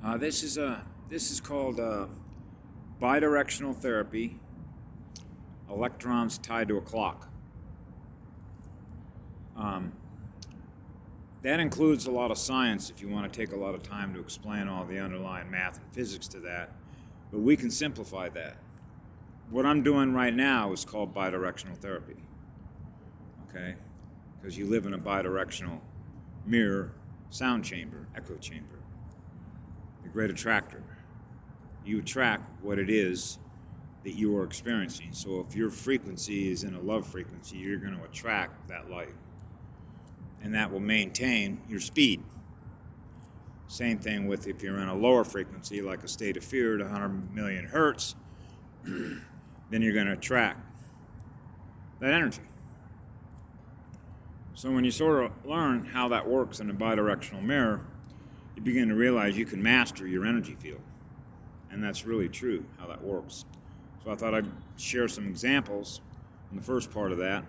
This is called Bidirectional Therapy. Electrons tied to a clock. That includes a lot of science if you want to take a lot of time to explain all the underlying math and physics to that, but we can simplify that. What I'm doing right now is called bidirectional therapy, okay? Because you live in a bidirectional mirror sound chamber, echo chamber, the great attractor. You attract what it is that you are experiencing. So if your frequency is in a love frequency, you're going to attract that light. And that will maintain your speed. Same thing with if you're in a lower frequency, like a state of fear at 100 million hertz, then you're going to attract that energy. So when you sort of learn how that works in a bidirectional mirror, you begin to realize you can master your energy field. And that's really true, how that works. So I thought I'd share some examples in the first part of that.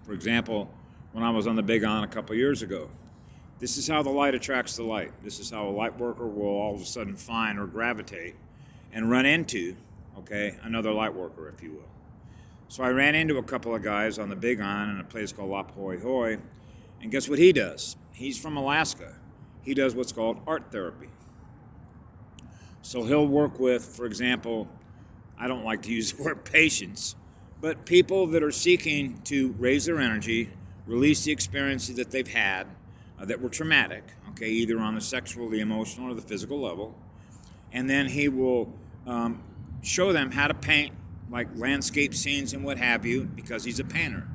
For example, when I was on the Big On a couple years ago, this is how the light attracts the light. This is how a light worker will all of a sudden find or gravitate and run into, okay, another light worker, if you will. So I ran into a couple of guys on the Big On in a place called La Hoi Hoi, and guess what he does? He's from Alaska. He does what's called art therapy. So he'll work with, for example, I don't like to use the word patients, but people that are seeking to raise their energy, release the experiences that they've had that were traumatic, okay, either on the sexual, the emotional, or the physical level. And then he will show them how to paint, like landscape scenes and what have you, because he's a painter.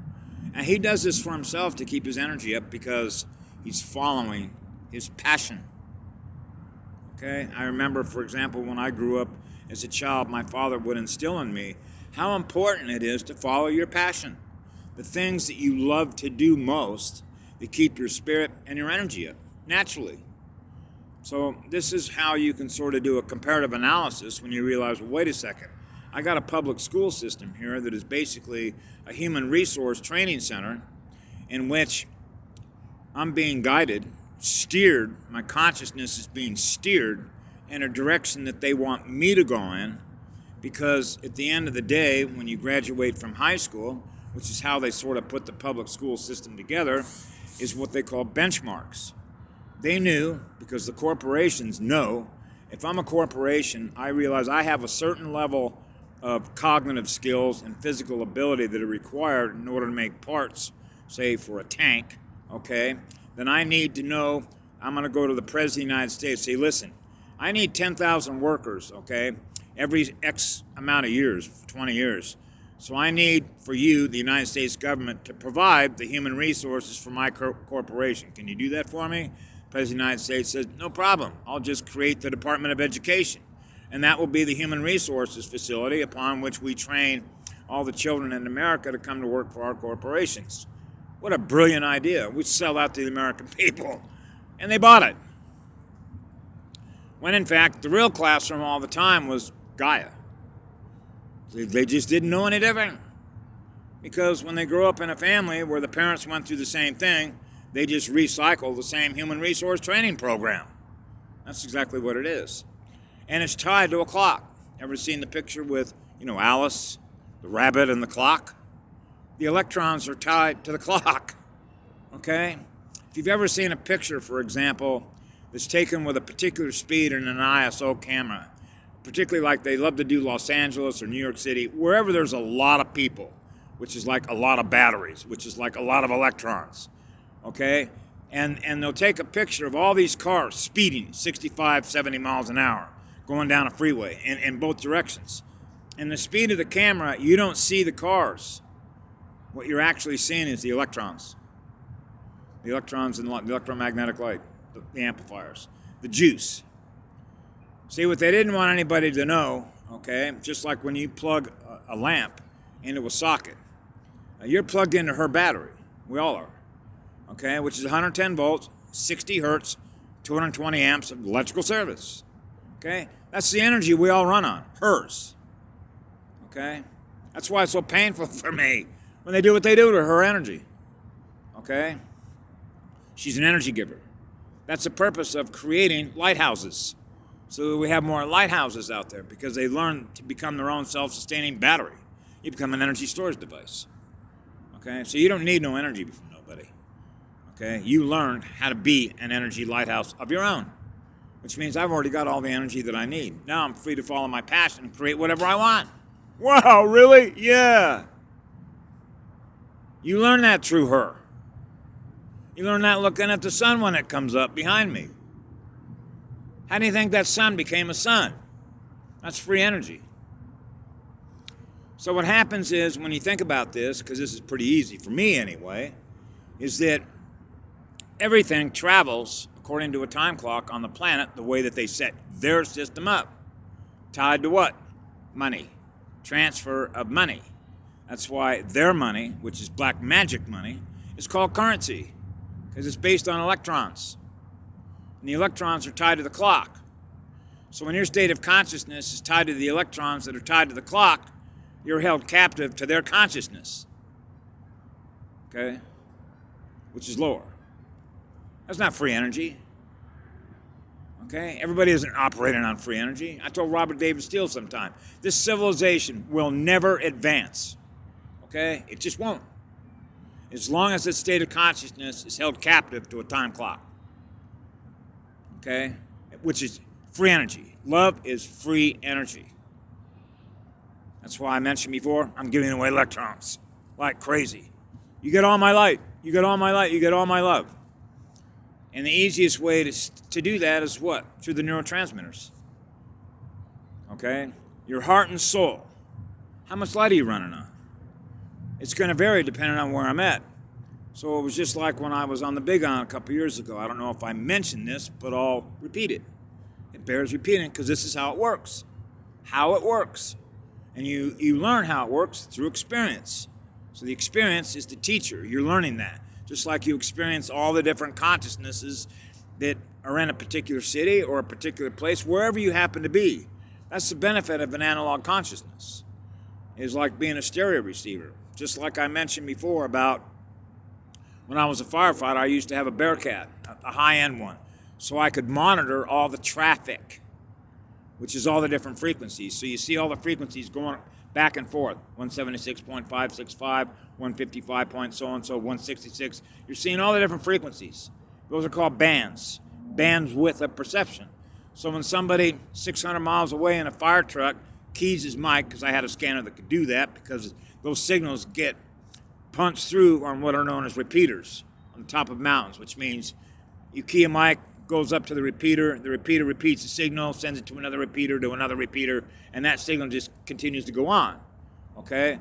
And he does this for himself to keep his energy up because he's following his passion. Okay, I remember, for example, when I grew up as a child, my father would instill in me how important it is to follow your passion. The things that you love to do most that keep your spirit and your energy up, naturally. So this is how you can sort of do a comparative analysis when you realize, well, wait a second, I got a public school system here that is basically a human resource training center in which I'm being guided, steered, my consciousness is being steered in a direction that they want me to go in, because at the end of the day, when you graduate from high school, which is how they sort of put the public school system together, is what they call benchmarks. They knew, because the corporations know, if I'm a corporation, I realize I have a certain level of cognitive skills and physical ability that are required in order to make parts, say for a tank, okay, then I need to know, I'm going to go to the President of the United States, say, listen, I need 10,000 workers, okay, every X amount of years, 20 years. So I need for you, the United States government, to provide the human resources for my corporation. Can you do that for me? The President of the United States says, no problem. I'll just create the Department of Education. And that will be the human resources facility upon which we train all the children in America to come to work for our corporations. What a brilliant idea. We sell out to the American people. And they bought it. When in fact, the real classroom all the time was Gaia. They just didn't know any different. Because when they grow up in a family where the parents went through the same thing, they just recycle the same human resource training program. That's exactly what it is. And it's tied to a clock. Ever seen the picture with, Alice, the rabbit, and the clock? The electrons are tied to the clock. Okay? If you've ever seen a picture, for example, that's taken with a particular speed in an ISO camera, particularly like they love to do Los Angeles or New York City, wherever there's a lot of people, which is like a lot of batteries, which is like a lot of electrons, okay? And they'll take a picture of all these cars speeding 65, 70 miles an hour, going down a freeway in both directions. And the speed of the camera, you don't see the cars. What you're actually seeing is the electrons. The electrons and the electromagnetic light, the amplifiers, the juice. See, what they didn't want anybody to know, okay, just like when you plug a lamp into a socket, you're plugged into her battery. We all are, okay, which is 110 volts, 60 hertz, 220 amps of electrical service, okay? That's the energy we all run on, hers, okay? That's why it's so painful for me when they do what they do to her energy, okay? She's an energy giver. That's the purpose of creating lighthouses. So we have more lighthouses out there because they learn to become their own self-sustaining battery. You become an energy storage device. Okay, so you don't need no energy from nobody. Okay, you learned how to be an energy lighthouse of your own, which means I've already got all the energy that I need. Now I'm free to follow my passion and create whatever I want. Wow, really? Yeah. You learn that through her. You learn that looking at the sun when it comes up behind me. How do you think that sun became a sun? That's free energy. So what happens is when you think about this, because this is pretty easy for me anyway, is that everything travels according to a time clock on the planet the way that they set their system up. Tied to what? Money. Transfer of money. That's why their money, which is black magic money, is called currency, because it's based on electrons. And the electrons are tied to the clock. So when your state of consciousness is tied to the electrons that are tied to the clock, you're held captive to their consciousness. Okay? Which is lower. That's not free energy. Okay? Everybody isn't operating on free energy. I told Robert David Steele sometime, this civilization will never advance. Okay? It just won't. As long as its state of consciousness is held captive to a time clock. Okay? Which is free energy. Love is free energy. That's why I mentioned before, I'm giving away electrons like crazy. You get all my light. You get all my light. You get all my love. And the easiest way to do that is what? Through the neurotransmitters. Okay? Your heart and soul. How much light are you running on? It's going to vary depending on where I'm at. So it was just like when I was on the Big On a couple years ago. I don't know if I mentioned this, but I'll repeat it. It bears repeating because this is how it works. How it works. And you learn how it works through experience. So the experience is the teacher. You're learning that. Just like you experience all the different consciousnesses that are in a particular city or a particular place, wherever you happen to be. That's the benefit of an analog consciousness. It's like being a stereo receiver. Just like I mentioned before about when I was a firefighter, I used to have a Bearcat, a high-end one, so I could monitor all the traffic, which is all the different frequencies. So you see all the frequencies going back and forth, 176.565, 155 point so-and-so, 166. You're seeing all the different frequencies. Those are called bands, bands with a perception. So when somebody 600 miles away in a fire truck keys his mic, because I had a scanner that could do that, because those signals get punched through on what are known as repeaters on the top of mountains, which means you key a mic, goes up to the repeater repeats the signal, sends it to another repeater, and that signal just continues to go on, okay?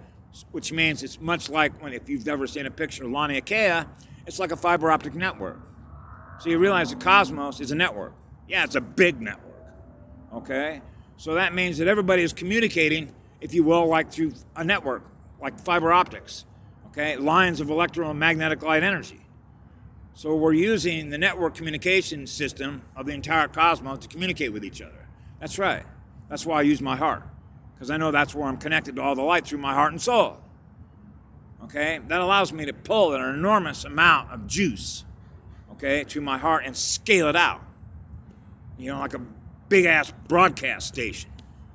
Which means it's much like if you've ever seen a picture of Lani Akea, it's like a fiber optic network. So you realize the cosmos is a network. Yeah, it's a big network, okay? So that means that everybody is communicating, if you will, like through a network, like fiber optics, okay? Lines of electromagnetic light energy. So we're using the network communication system of the entire cosmos to communicate with each other. That's right. That's why I use my heart, because I know that's where I'm connected to all the light through my heart and soul. Okay? That allows me to pull an enormous amount of juice, okay, to my heart and scale it out. You know, like a big-ass broadcast station.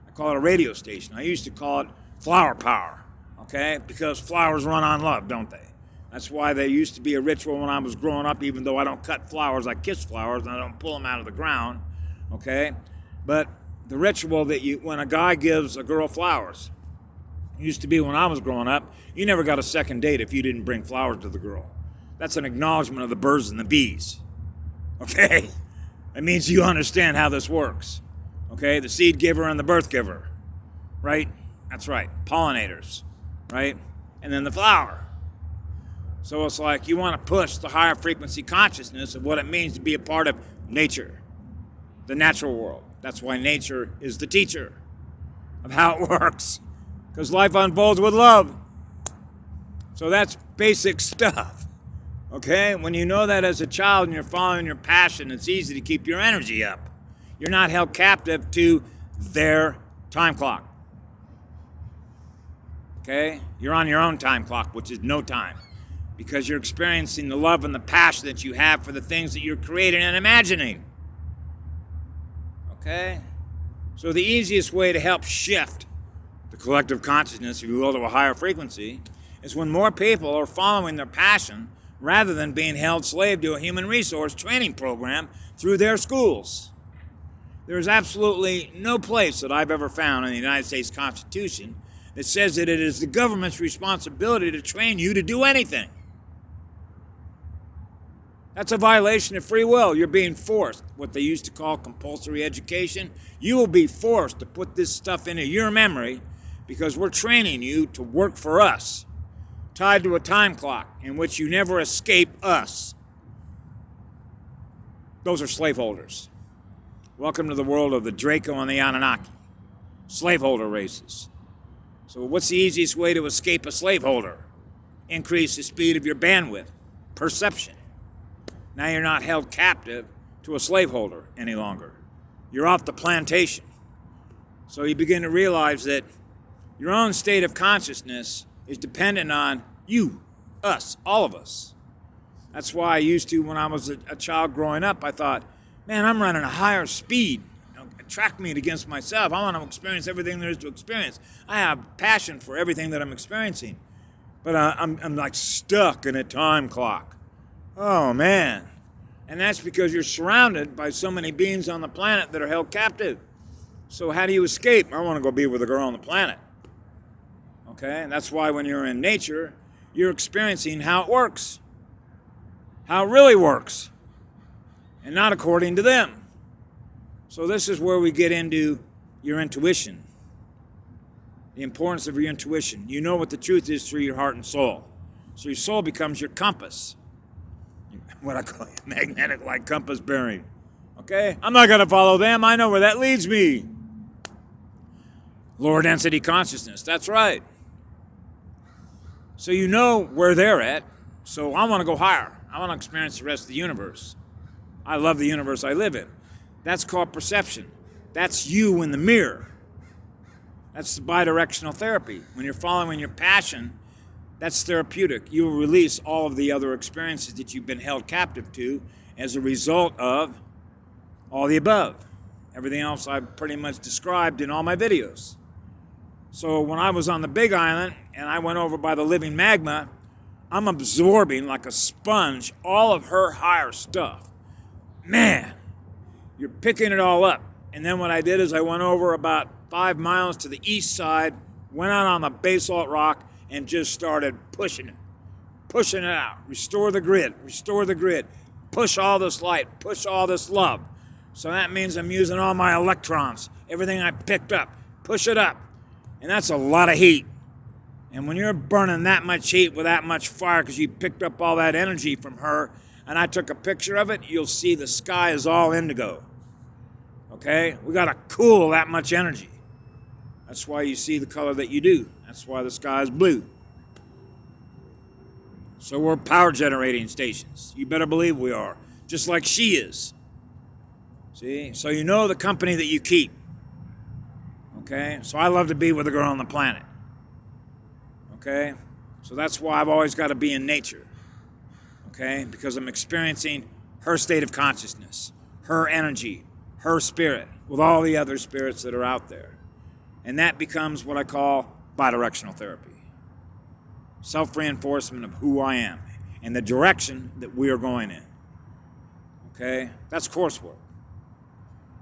I call it a radio station. I used to call it flower power, okay, because flowers run on love, don't they? That's why there used to be a ritual when I was growing up, even though I don't cut flowers, I kiss flowers, and I don't pull them out of the ground, okay? But the ritual that when a guy gives a girl flowers, used to be when I was growing up, you never got a second date if you didn't bring flowers to the girl. That's an acknowledgement of the birds and the bees, okay? That means you understand how this works, okay? The seed giver and the birth giver, right? That's right, pollinators, right? And then the flower. So it's like you want to push the higher frequency consciousness of what it means to be a part of nature, the natural world. That's why nature is the teacher of how it works, because life unfolds with love. So that's basic stuff, okay? When you know that as a child and you're following your passion, it's easy to keep your energy up. You're not held captive to their time clock, okay? You're on your own time clock, which is no time. Because you're experiencing the love and the passion that you have for the things that you're creating and imagining. Okay? So the easiest way to help shift the collective consciousness, if you will, to a higher frequency, is when more people are following their passion rather than being held slave to a human resource training program through their schools. There is absolutely no place that I've ever found in the United States Constitution that says that it is the government's responsibility to train you to do anything. That's a violation of free will. You're being forced, what they used to call compulsory education. You will be forced to put this stuff into your memory because we're training you to work for us, tied to a time clock in which you never escape us. Those are slaveholders. Welcome to the world of the Draco and the Anunnaki, slaveholder races. So what's the easiest way to escape a slaveholder? Increase the speed of your bandwidth, perception. Now you're not held captive to a slaveholder any longer. You're off the plantation. So you begin to realize that your own state of consciousness is dependent on you, us, all of us. That's why I used to, when I was a child growing up, I thought, man, I'm running a higher speed. Attract me against myself. I want to experience everything there is to experience. I have passion for everything that I'm experiencing. But I'm like stuck in a time clock. Oh, man. And that's because you're surrounded by so many beings on the planet that are held captive. So how do you escape? I want to go be with a girl on the planet. Okay? And that's why when you're in nature, you're experiencing how it works. How it really works. And not according to them. So this is where we get into your intuition. The importance of your intuition. You know what the truth is through your heart and soul. So your soul becomes your compass. What I call a magnetic like compass bearing. Okay? I'm not going to follow them. I know where that leads me. Lower density consciousness. That's right. So you know where they're at. So I want to go higher. I want to experience the rest of the universe. I love the universe I live in. That's called perception. That's you in the mirror. That's the bidirectional therapy. When you're following your passion, that's therapeutic. You will release all of the other experiences that you've been held captive to as a result of all the above. Everything else I've pretty much described in all my videos. So when I was on the Big Island and I went over by the living magma, I'm absorbing like a sponge all of her higher stuff. Man, you're picking it all up. And then what I did is I went over about 5 miles to the east side, went out on the basalt rock, and just started pushing it out. Restore the grid, push all this light, push all this love. So that means I'm using all my electrons, everything I picked up, push it up. And that's a lot of heat. And when you're burning that much heat with that much fire because you picked up all that energy from her, and I took a picture of it, you'll see the sky is all indigo. Okay? We got to cool that much energy. That's why you see the color that you do. That's why the sky is blue. So we're power generating stations. You better believe we are. Just like she is. See? So you know the company that you keep. Okay? So I love to be with a girl on the planet. Okay? So that's why I've always got to be in nature. Okay? Because I'm experiencing her state of consciousness, her energy, her spirit, with all the other spirits that are out there. And that becomes what I call bidirectional therapy. Self-reinforcement of who I am and the direction that we are going in. Okay? That's coursework.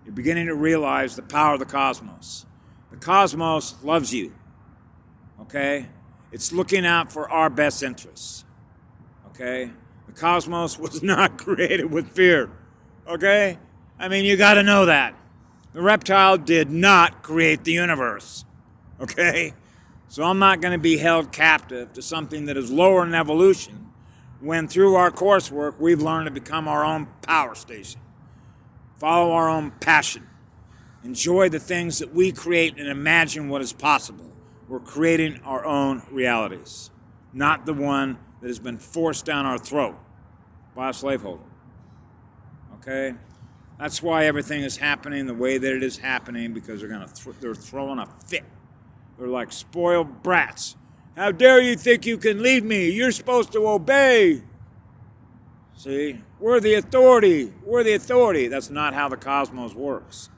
You're beginning to realize the power of the cosmos. The cosmos loves you. Okay? It's looking out for our best interests. Okay? The cosmos was not created with fear. Okay? I mean, you got to know that. The reptile did not create the universe. Okay? So I'm not going to be held captive to something that is lower in evolution when through our coursework we've learned to become our own power station. Follow our own passion. Enjoy the things that we create and imagine what is possible. We're creating our own realities, not the one that has been forced down our throat by a slaveholder. Okay? That's why everything is happening the way that it is happening, because they're throwing a fit. They're like spoiled brats. How dare you think you can lead me? You're supposed to obey. See? We're the authority. We're the authority. That's not how the cosmos works.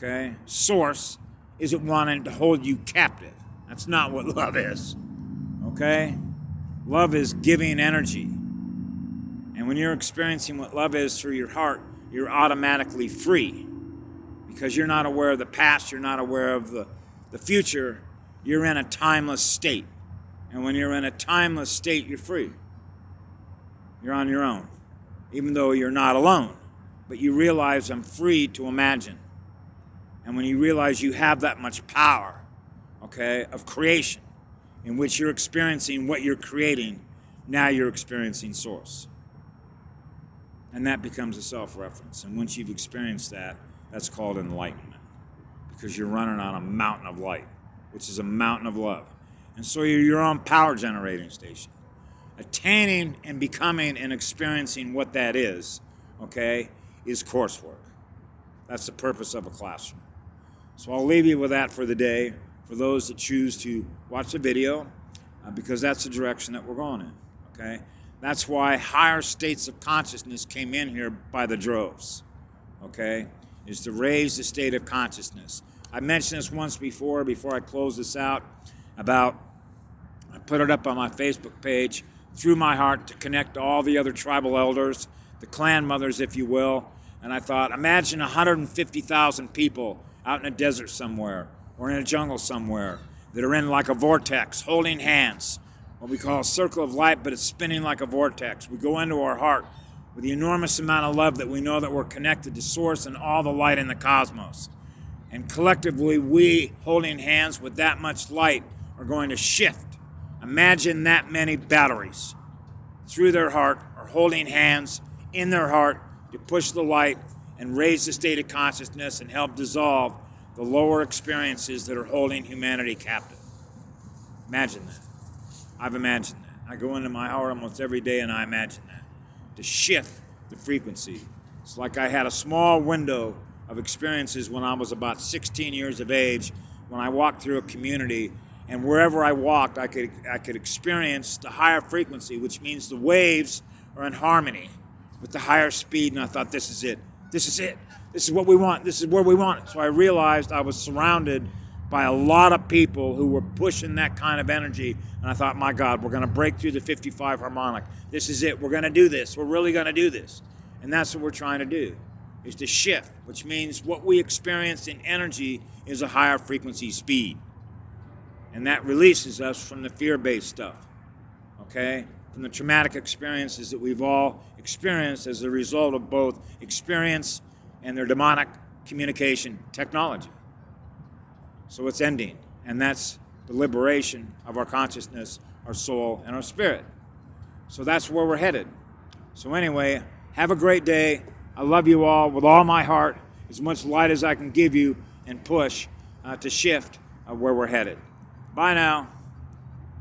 Okay? Source isn't wanting to hold you captive. That's not what love is. Okay? Love is giving energy. And when you're experiencing what love is through your heart, you're automatically free. Because you're not aware of the past, you're not aware of the future, you're in a timeless state. And when you're in a timeless state, you're free. You're on your own. Even though you're not alone. But you realize I'm free to imagine. And when you realize you have that much power, okay, of creation, in which you're experiencing what you're creating, now you're experiencing source. And that becomes a self-reference. And once you've experienced that, that's called enlightenment. Because you're running on a mountain of light, which is a mountain of love. And so you're your own power generating station. Attaining and becoming and experiencing what that is, okay, is coursework. That's the purpose of a classroom. So I'll leave you with that for the day, for those that choose to watch the video, because that's the direction that we're going in, okay? That's why higher states of consciousness came in here by the droves, okay, is to raise the state of consciousness. I mentioned this once before I close this out, I put it up on my Facebook page, through my heart to connect to all the other tribal elders, the clan mothers, if you will. And I thought, imagine 150,000 people out in a desert somewhere or in a jungle somewhere that are in like a vortex, holding hands, what we call a circle of light, but it's spinning like a vortex. We go into our heart with the enormous amount of love that we know that we're connected to Source and all the light in the cosmos. And collectively, we, holding hands with that much light, are going to shift. Imagine that many batteries through their heart are holding hands in their heart to push the light and raise the state of consciousness and help dissolve the lower experiences that are holding humanity captive. Imagine that. I've imagined that. I go into my heart almost every day and I imagine that. To shift the frequency. It's like I had a small window of experiences when I was about 16 years of age, when I walked through a community, and wherever I walked, I could experience the higher frequency, which means the waves are in harmony with the higher speed, and I thought, this is it. This is it. This is what we want. This is where we want it. So I realized I was surrounded by a lot of people who were pushing that kind of energy, and I thought, my God, we're going to break through the 55 harmonic. This is it. We're going to do this. We're really going to do this. And that's what we're trying to do, is to shift, which means what we experience in energy is a higher frequency speed. And that releases us from the fear-based stuff, okay? From the traumatic experiences that we've all experienced as a result of both experience and their demonic communication technology. So it's ending, and that's the liberation of our consciousness, our soul, and our spirit. So that's where we're headed. So anyway, have a great day. I love you all with all my heart, as much light as I can give you and push to shift where we're headed. Bye now.